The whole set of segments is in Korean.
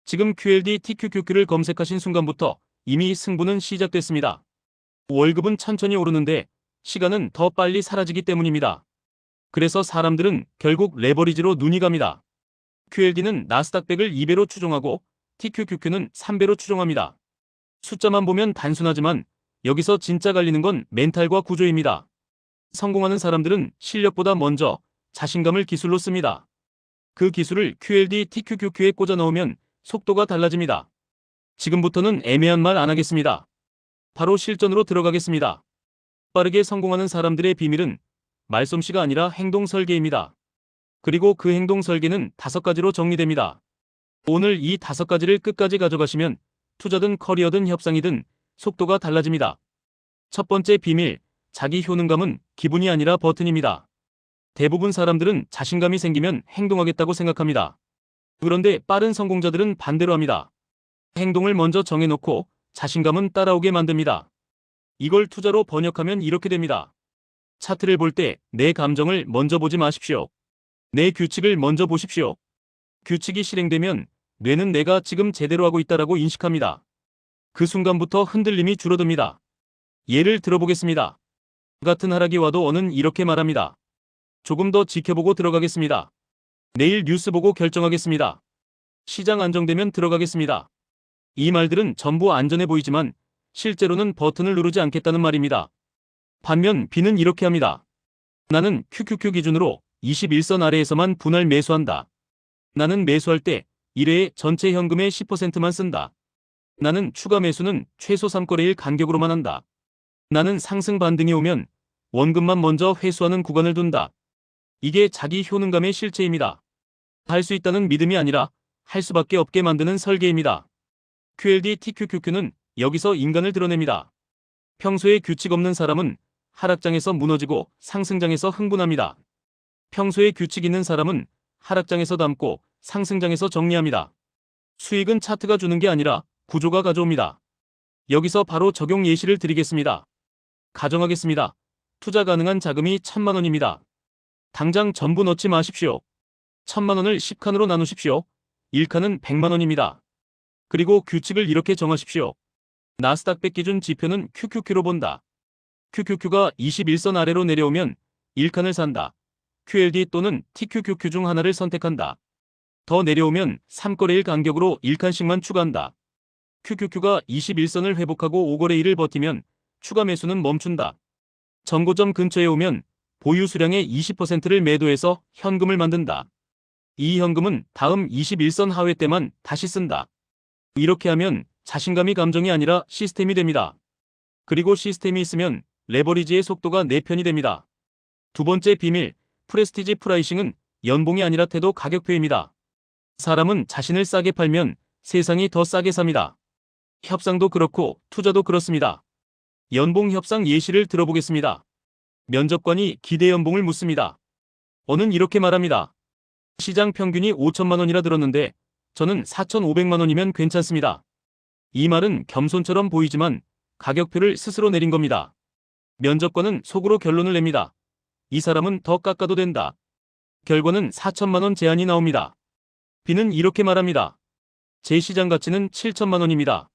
지금 QLD TQQQ를 검색하신 순간부터 이미 승부는 시작됐습니다. 월급은 천천히 오르는데 시간은 더 빨리 사라지기 때문입니다. 그래서 사람들은 결국 레버리지로 눈이 갑니다. QLD는 나스닥 100을 2배로 추종하고 TQQQ는 3배로 추종합니다. 숫자만 보면 단순하지만 여기서 진짜 갈리는 건 멘탈과 구조입니다. 성공하는 사람들은 실력보다 먼저 자신감을 기술로 씁니다. 그 기술을 QLD TQQQ에 꽂아 넣으면 속도가 달라집니다. 지금부터는 애매한 말 안 하겠습니다. 바로 실전으로 들어가겠습니다. 빠르게 성공하는 사람들의 비밀은 말솜씨가 아니라 행동 설계입니다. 그리고 그 행동 설계는 5가지로 정리됩니다. 오늘 이 5가지를 끝까지 가져가시면 투자든 커리어든 협상이든 속도가 달라집니다. 첫 번째 비밀, 자기 효능감은 기분이 아니라 버튼입니다. 대부분 사람들은 자신감이 생기면 행동하겠다고 생각합니다. 그런데 빠른 성공자들은 반대로 합니다. 행동을 먼저 정해놓고 자신감은 따라오게 만듭니다. 이걸 투자로 번역하면 이렇게 됩니다. 차트를 볼 때 내 감정을 먼저 보지 마십시오. 내 규칙을 먼저 보십시오. 규칙이 실행되면 뇌는 내가 지금 제대로 하고 있다라고 인식합니다. 그 순간부터 흔들림이 줄어듭니다. 예를 들어보겠습니다. 같은 하락이 와도 어는 이렇게 말합니다. 조금 더 지켜보고 들어가겠습니다. 내일 뉴스 보고 결정하겠습니다. 시장 안정되면 들어가겠습니다. 이 말들은 전부 안전해 보이지만 실제로는 버튼을 누르지 않겠다는 말입니다. 반면 B는 이렇게 합니다. 나는 QQQ 기준으로 21선 아래에서만 분할 매수한다. 나는 매수할 때 1회에 전체 현금의 10%만 쓴다. 나는 추가 매수는 최소 3거래일 간격으로만 한다. 나는 상승 반등이 오면 원금만 먼저 회수하는 구간을 둔다. 이게 자기 효능감의 실체입니다. 할 수 있다는 믿음이 아니라 할 수밖에 없게 만드는 설계입니다. QLD TQQQ는 여기서 인간을 드러냅니다. 평소에 규칙 없는 사람은 하락장에서 무너지고 상승장에서 흥분합니다. 평소에 규칙 있는 사람은 하락장에서 담고 상승장에서 정리합니다. 수익은 차트가 주는 게 아니라 구조가 가져옵니다. 여기서 바로 적용 예시를 드리겠습니다. 가정하겠습니다. 투자 가능한 자금이 1000만 원입니다. 당장 전부 넣지 마십시오. 1000만 원을 10칸으로 나누십시오. 1칸은 100만 원입니다. 그리고 규칙을 이렇게 정하십시오. 나스닥 100 기준 지표는 QQQ로 본다. QQQ가 21선 아래로 내려오면 1칸을 산다. QLD 또는 TQQQ 중 하나를 선택한다. 더 내려오면 3거래일 간격으로 1칸씩만 추가한다. QQQ가 21선을 회복하고 5거래일을 버티면 추가 매수는 멈춘다. 정고점 근처에 오면 보유 수량의 20%를 매도해서 현금을 만든다. 이 현금은 다음 21선 하회 때만 다시 쓴다. 이렇게 하면 자신감이 감정이 아니라 시스템이 됩니다. 그리고 시스템이 있으면 레버리지의 속도가 내 편이 됩니다. 두 번째 비밀, 프레스티지 프라이싱은 연봉이 아니라 태도 가격표입니다. 사람은 자신을 싸게 팔면 세상이 더 싸게 삽니다. 협상도 그렇고 투자도 그렇습니다. 연봉 협상 예시를 들어보겠습니다. 면접관이 기대 연봉을 묻습니다. 어는 이렇게 말합니다. 시장 평균이 5천만 원이라 들었는데 저는 4,500만 원이면 괜찮습니다. 이 말은 겸손처럼 보이지만 가격표를 스스로 내린 겁니다. 면접관은 속으로 결론을 냅니다. 이 사람은 더 깎아도 된다. 결과는 4천만 원 제안이 나옵니다. B는 이렇게 말합니다. 제 시장 가치는 7천만 원입니다.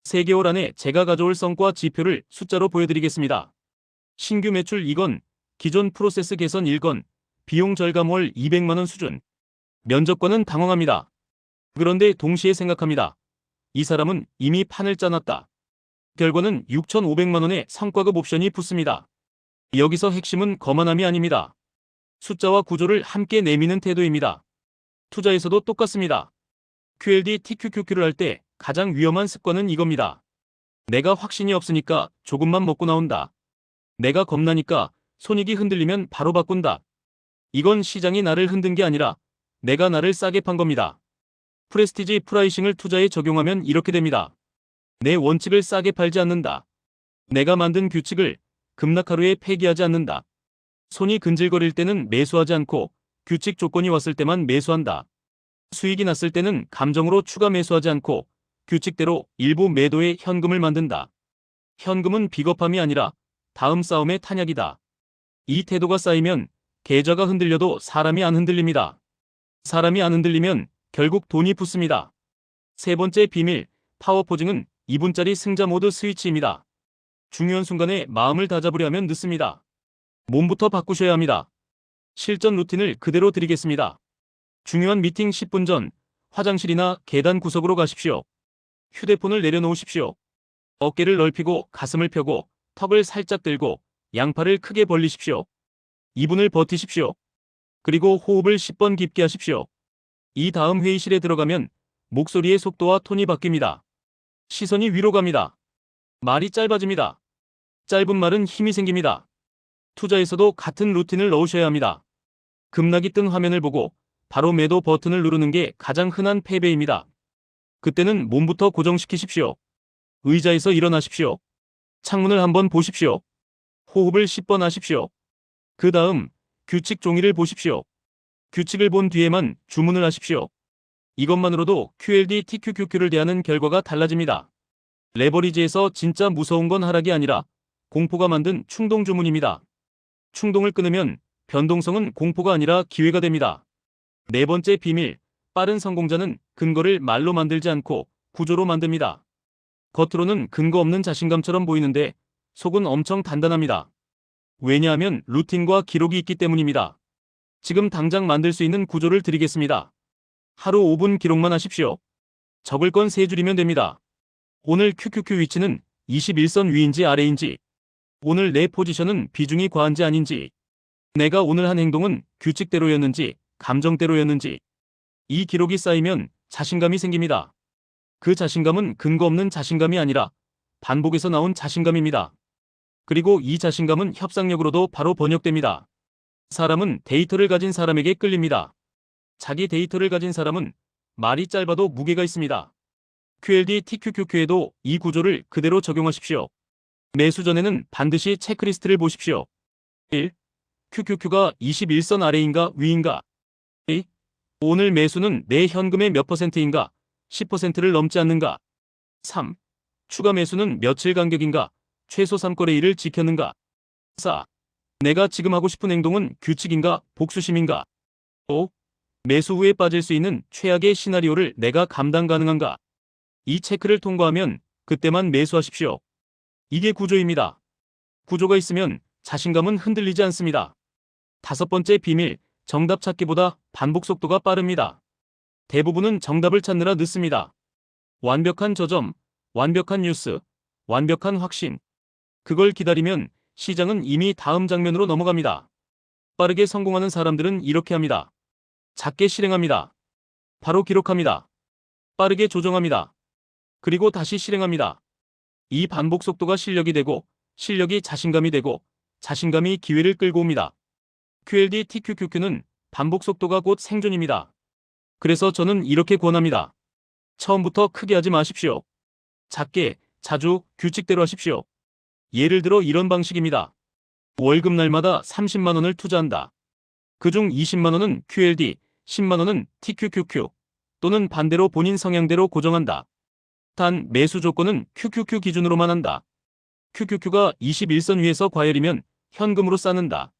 3개월 안에 제가 가져올 성과 지표를 숫자로 보여드리겠습니다. 신규 매출 2건, 기존 프로세스 개선 1건, 비용 절감 월 200만 원 수준. 면접관은 당황합니다. 그런데 동시에 생각합니다. 이 사람은 이미 판을 짜놨다. 결과는 6,500만 원의 성과급 옵션이 붙습니다. 여기서 핵심은 거만함이 아닙니다. 숫자와 구조를 함께 내미는 태도입니다. 투자에서도 똑같습니다. QLD TQQQ를 할 때 가장 위험한 습관은 이겁니다. 내가 확신이 없으니까 조금만 먹고 나온다. 내가 겁나니까 손익이 흔들리면 바로 바꾼다. 이건 시장이 나를 흔든 게 아니라 내가 나를 싸게 판 겁니다. 프레스티지 프라이싱을 투자에 적용하면 이렇게 됩니다. 내 원칙을 싸게 팔지 않는다. 내가 만든 규칙을 급락 하루에 폐기하지 않는다. 손이 근질거릴 때는 매수하지 않고 규칙 조건이 왔을 때만 매수한다. 수익이 났을 때는 감정으로 추가 매수하지 않고 규칙대로 일부 매도에 현금을 만든다. 현금은 비겁함이 아니라 다음 싸움의 탄약이다. 이 태도가 쌓이면 계좌가 흔들려도 사람이 안 흔들립니다. 사람이 안 흔들리면 결국 돈이 붙습니다. 세 번째 비밀, 파워포징은 2분짜리 승자 모드 스위치입니다. 중요한 순간에 마음을 다잡으려면 늦습니다. 몸부터 바꾸셔야 합니다. 실전 루틴을 그대로 드리겠습니다. 중요한 미팅 10분 전, 화장실이나 계단 구석으로 가십시오. 휴대폰을 내려놓으십시오. 어깨를 넓히고 가슴을 펴고 턱을 살짝 들고 양팔을 크게 벌리십시오. 2분을 버티십시오. 그리고 호흡을 10번 깊게 하십시오. 이 다음 회의실에 들어가면 목소리의 속도와 톤이 바뀝니다. 시선이 위로 갑니다. 말이 짧아집니다. 짧은 말은 힘이 생깁니다. 투자에서도 같은 루틴을 넣으셔야 합니다. 급락이 뜬 화면을 보고 바로 매도 버튼을 누르는 게 가장 흔한 패배입니다. 그때는 몸부터 고정시키십시오. 의자에서 일어나십시오. 창문을 한번 보십시오. 호흡을 10번 하십시오. 그 다음 규칙 종이를 보십시오. 규칙을 본 뒤에만 주문을 하십시오. 이것만으로도 QLD TQQQ를 대하는 결과가 달라집니다. 레버리지에서 진짜 무서운 건 하락이 아니라 공포가 만든 충동 주문입니다. 충동을 끊으면 변동성은 공포가 아니라 기회가 됩니다. 네 번째 비밀, 빠른 성공자는 근거를 말로 만들지 않고 구조로 만듭니다. 겉으로는 근거 없는 자신감처럼 보이는데 속은 엄청 단단합니다. 왜냐하면 루틴과 기록이 있기 때문입니다. 지금 당장 만들 수 있는 구조를 드리겠습니다. 하루 5분 기록만 하십시오. 적을 건 3줄이면 됩니다. 오늘 QQQ 위치는 21선 위인지 아래인지, 오늘 내 포지션은 비중이 과한지 아닌지, 내가 오늘 한 행동은 규칙대로였는지 감정대로였는지. 이 기록이 쌓이면 자신감이 생깁니다. 그 자신감은 근거 없는 자신감이 아니라 반복에서 나온 자신감입니다. 그리고 이 자신감은 협상력으로도 바로 번역됩니다. 사람은 데이터를 가진 사람에게 끌립니다. 자기 데이터를 가진 사람은 말이 짧아도 무게가 있습니다. QLD TQQQ에도 이 구조를 그대로 적용하십시오. 매수 전에는 반드시 체크리스트를 보십시오. 1. QQQ가 21선 아래인가 위인가? 2. 오늘 매수는 내 현금의 몇 %인가? 10%를 넘지 않는가? 3. 추가 매수는 며칠 간격인가? 최소 3거래일을 지켰는가? 4. 내가 지금 하고 싶은 행동은 규칙인가? 복수심인가? 5. 매수 후에 빠질 수 있는 최악의 시나리오를 내가 감당 가능한가? 이 체크를 통과하면 그때만 매수하십시오. 이게 구조입니다. 구조가 있으면 자신감은 흔들리지 않습니다. 다섯 번째 비밀, 정답 찾기보다 반복 속도가 빠릅니다. 대부분은 정답을 찾느라 늦습니다. 완벽한 저점, 완벽한 뉴스, 완벽한 확신. 그걸 기다리면 시장은 이미 다음 장면으로 넘어갑니다. 빠르게 성공하는 사람들은 이렇게 합니다. 작게 실행합니다. 바로 기록합니다. 빠르게 조정합니다. 그리고 다시 실행합니다. 이 반복 속도가 실력이 되고 실력이 자신감이 되고 자신감이 기회를 끌고 옵니다. QLD TQQQ는 반복 속도가 곧 생존입니다. 그래서 저는 이렇게 권합니다. 처음부터 크게 하지 마십시오. 작게, 자주, 규칙대로 하십시오. 예를 들어 이런 방식입니다. 월급 날마다 30만 원을 투자한다. 그중 20만 원은 QLD, 10만 원은 TQQQ 또는 반대로 본인 성향대로 고정한다. 단 매수 조건은 QQQ 기준으로만 한다. QQQ가 21선 위에서 과열이면 현금으로 쌓는다.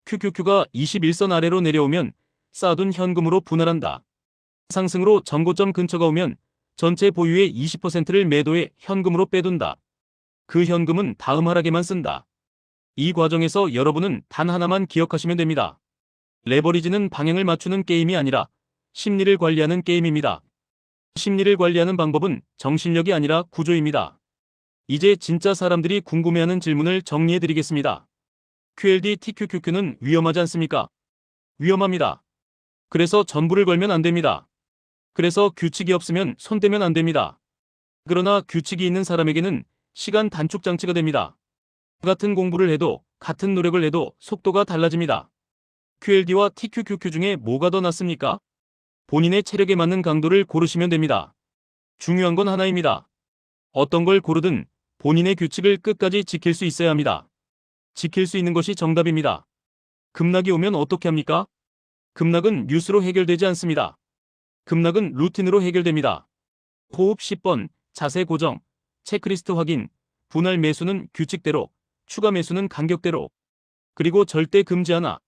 QQQ가 21선 아래로 내려오면 쌓아둔 현금으로 분할한다. 상승으로 전고점 근처가 오면 전체 보유의 20%를 매도해 현금으로 빼둔다. 그 현금은 다음 하락에만 쓴다. 이 과정에서 여러분은 단 하나만 기억하시면 됩니다. 레버리지는 방향을 맞추는 게임이 아니라 심리를 관리하는 게임입니다. 심리를 관리하는 방법은 정신력이 아니라 구조입니다. 이제 진짜 사람들이 궁금해하는 질문을 정리해드리겠습니다. QLD TQQQ는 위험하지 않습니까? 위험합니다. 그래서 전부를 걸면 안 됩니다. 그래서 규칙이 없으면 손대면 안 됩니다. 그러나 규칙이 있는 사람에게는 시간 단축 장치가 됩니다. 같은 공부를 해도 같은 노력을 해도 속도가 달라집니다. QLD와 TQQQ 중에 뭐가 더 낫습니까? 본인의 체력에 맞는 강도를 고르시면 됩니다. 중요한 건 하나입니다. 어떤 걸 고르든 본인의 규칙을 끝까지 지킬 수 있어야 합니다. 지킬 수 있는 것이 정답입니다. 급락이 오면 어떻게 합니까? 급락은 뉴스로 해결되지 않습니다. 급락은 루틴으로 해결됩니다. 호흡 10번, 자세 고정, 체크리스트 확인, 분할 매수는 규칙대로, 추가 매수는 간격대로. 그리고 절대 금지 하나.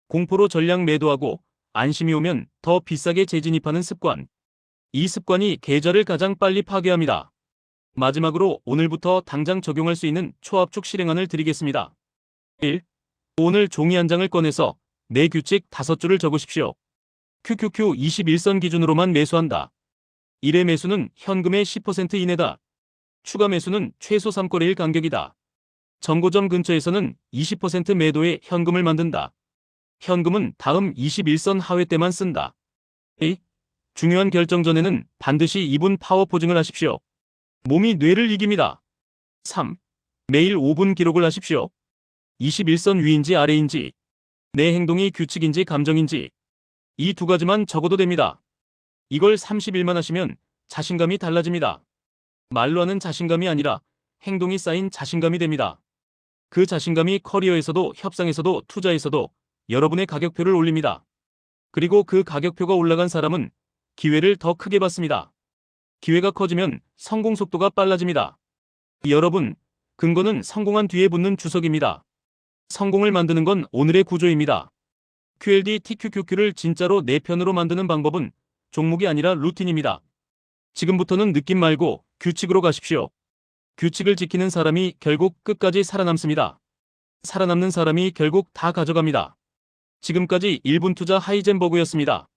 공포로 전량 매도하고 안심이 오면 더 비싸게 재진입하는 습관. 이 습관이 계좌를 가장 빨리 파괴합니다. 마지막으로 오늘부터 당장 적용할 수 있는 초압축 실행안을 드리겠습니다. 1. 오늘 종이 한 장을 꺼내서 내 규칙 5줄을 적으십시오. QQQ 21선 기준으로만 매수한다. 1회 매수는 현금의 10% 이내다. 추가 매수는 최소 3거래일 간격이다. 정고점 근처에서는 20% 매도에 현금을 만든다. 현금은 다음 21선 하회 때만 쓴다. 2. 중요한 결정 전에는 반드시 2분 파워 포징을 하십시오. 몸이 뇌를 이깁니다. 3. 매일 5분 기록을 하십시오. 21선 위인지 아래인지, 내 행동이 규칙인지 감정인지, 이 두 가지만 적어도 됩니다. 이걸 30일만 하시면 자신감이 달라집니다. 말로 하는 자신감이 아니라 행동이 쌓인 자신감이 됩니다. 그 자신감이 커리어에서도 협상에서도 투자에서도 여러분의 가격표를 올립니다. 그리고 그 가격표가 올라간 사람은 기회를 더 크게 받습니다. 기회가 커지면 성공 속도가 빨라집니다. 여러분, 근거는 성공한 뒤에 붙는 주석입니다. 성공을 만드는 건 오늘의 구조입니다. QLD TQQQ를 진짜로 내 편으로 만드는 방법은 종목이 아니라 루틴입니다. 지금부터는 느낌 말고 규칙으로 가십시오. 규칙을 지키는 사람이 결국 끝까지 살아남습니다. 살아남는 사람이 결국 다 가져갑니다. 지금까지 1분 투자 하이젠버그였습니다.